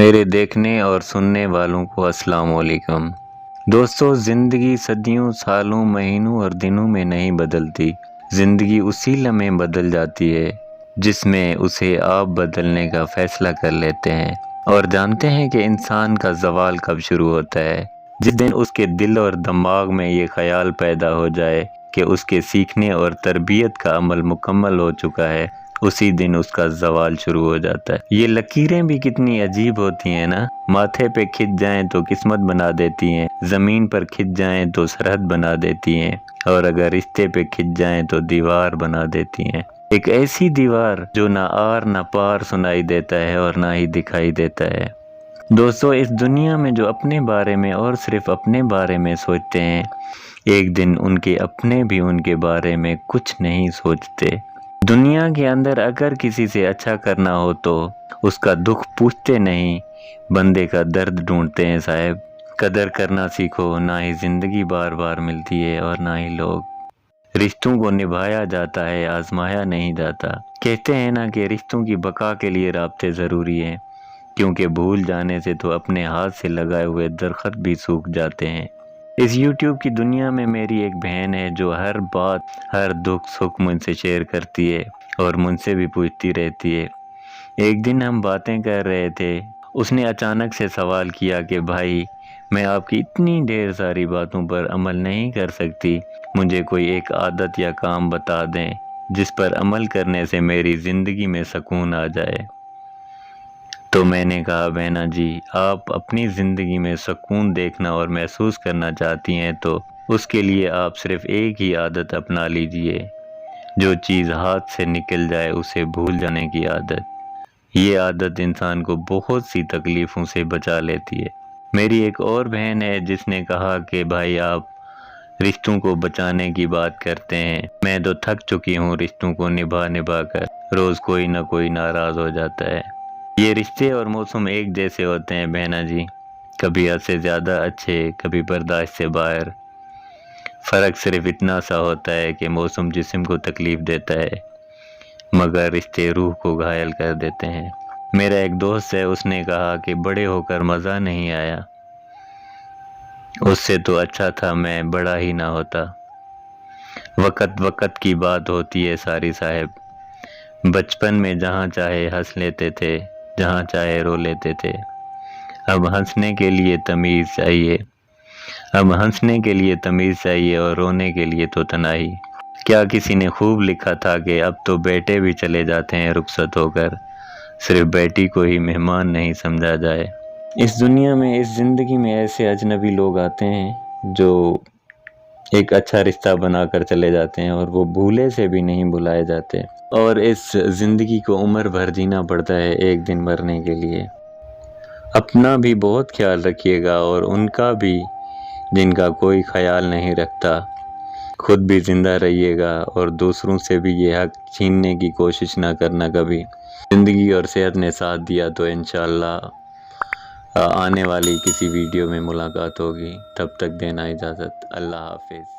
میرے دیکھنے اور سننے والوں کو السلام علیکم۔ دوستو، زندگی صدیوں، سالوں، مہینوں اور دنوں میں نہیں بدلتی۔ زندگی اسی لمحے بدل جاتی ہے جس میں اسے آپ بدلنے کا فیصلہ کر لیتے ہیں اور جانتے ہیں کہ انسان کا زوال کب شروع ہوتا ہے۔ جس دن اس کے دل اور دماغ میں یہ خیال پیدا ہو جائے کہ اس کے سیکھنے اور تربیت کا عمل مکمل ہو چکا ہے، اسی دن اس کا زوال شروع ہو جاتا ہے۔ یہ لکیریں بھی کتنی عجیب ہوتی ہیں نا، ماتھے پہ کھنچ جائیں تو قسمت بنا دیتی ہیں، زمین پر کھنچ جائیں تو سرحد بنا دیتی ہیں، اور اگر رشتے پہ کھنچ جائیں تو دیوار بنا دیتی ہیں۔ ایک ایسی دیوار جو نہ آر نہ پار سنائی دیتا ہے اور نہ ہی دکھائی دیتا ہے۔ دوستو، اس دنیا میں جو اپنے بارے میں اور صرف اپنے بارے میں سوچتے ہیں، ایک دن ان کے اپنے بھی ان کے بارے میں کچھ نہیں سوچتے۔ دنیا کے اندر اگر کسی سے اچھا کرنا ہو تو اس کا دکھ پوچھتے نہیں، بندے کا درد ڈھونڈتے ہیں صاحب۔ قدر کرنا سیکھو، نہ ہی زندگی بار بار ملتی ہے اور نہ ہی لوگ۔ رشتوں کو نبھایا جاتا ہے، آزمایا نہیں جاتا۔ کہتے ہیں نا کہ رشتوں کی بقا کے لیے رابطے ضروری ہیں، کیونکہ بھول جانے سے تو اپنے ہاتھ سے لگائے ہوئے درخت بھی سوکھ جاتے ہیں۔ اس یوٹیوب کی دنیا میں میری ایک بہن ہے جو ہر بات، ہر دکھ سکھ مجھ سے شیئر کرتی ہے اور مجھ سے بھی پوچھتی رہتی ہے۔ ایک دن ہم باتیں کر رہے تھے، اس نے اچانک سے سوال کیا کہ بھائی، میں آپ کی اتنی ڈھیر ساری باتوں پر عمل نہیں کر سکتی، مجھے کوئی ایک عادت یا کام بتا دیں جس پر عمل کرنے سے میری زندگی میں سکون آ جائے۔ تو میں نے کہا، بہنا جی، آپ اپنی زندگی میں سکون دیکھنا اور محسوس کرنا چاہتی ہیں تو اس کے لیے آپ صرف ایک ہی عادت اپنا لیجئے۔ جو چیز ہاتھ سے نکل جائے اسے بھول جانے کی عادت۔ یہ عادت انسان کو بہت سی تکلیفوں سے بچا لیتی ہے۔ میری ایک اور بہن ہے جس نے کہا کہ بھائی، آپ رشتوں کو بچانے کی بات کرتے ہیں، میں تو تھک چکی ہوں رشتوں کو نبھا کر، روز کوئی نہ کوئی ناراض ہو جاتا ہے۔ یہ رشتے اور موسم ایک جیسے ہوتے ہیں بہنا جی، کبھی حد سے زیادہ اچھے، کبھی برداشت سے باہر۔ فرق صرف اتنا سا ہوتا ہے کہ موسم جسم کو تکلیف دیتا ہے مگر رشتے روح کو گھائل کر دیتے ہیں۔ میرا ایک دوست ہے، اس نے کہا کہ بڑے ہو کر مزہ نہیں آیا، اس سے تو اچھا تھا میں بڑا ہی نہ ہوتا۔ وقت کی بات ہوتی ہے ساری صاحب۔ بچپن میں جہاں چاہے ہنس لیتے تھے، جہاں چاہے رو لیتے تھے۔ اب ہنسنے کے لیے تمیز چاہیے اور رونے کے لیے تو تنہائی۔ کیا کسی نے خوب لکھا تھا کہ اب تو بیٹے بھی چلے جاتے ہیں رخصت ہو کر، صرف بیٹی کو ہی مہمان نہیں سمجھا جائے۔ اس دنیا میں، اس زندگی میں ایسے اجنبی لوگ آتے ہیں جو ایک اچھا رشتہ بنا کر چلے جاتے ہیں اور وہ بھولے سے بھی نہیں بھلائے جاتے، اور اس زندگی کو عمر بھر جینا پڑتا ہے ایک دن مرنے کے لیے۔ اپنا بھی بہت خیال رکھیے گا اور ان کا بھی جن کا کوئی خیال نہیں رکھتا۔ خود بھی زندہ رہیے گا اور دوسروں سے بھی یہ حق چھیننے کی کوشش نہ کرنا کبھی۔ زندگی اور صحت نے ساتھ دیا تو انشاءاللہ آنے والی کسی ویڈیو میں ملاقات ہوگی۔ تب تک دینا اجازت۔ اللہ حافظ۔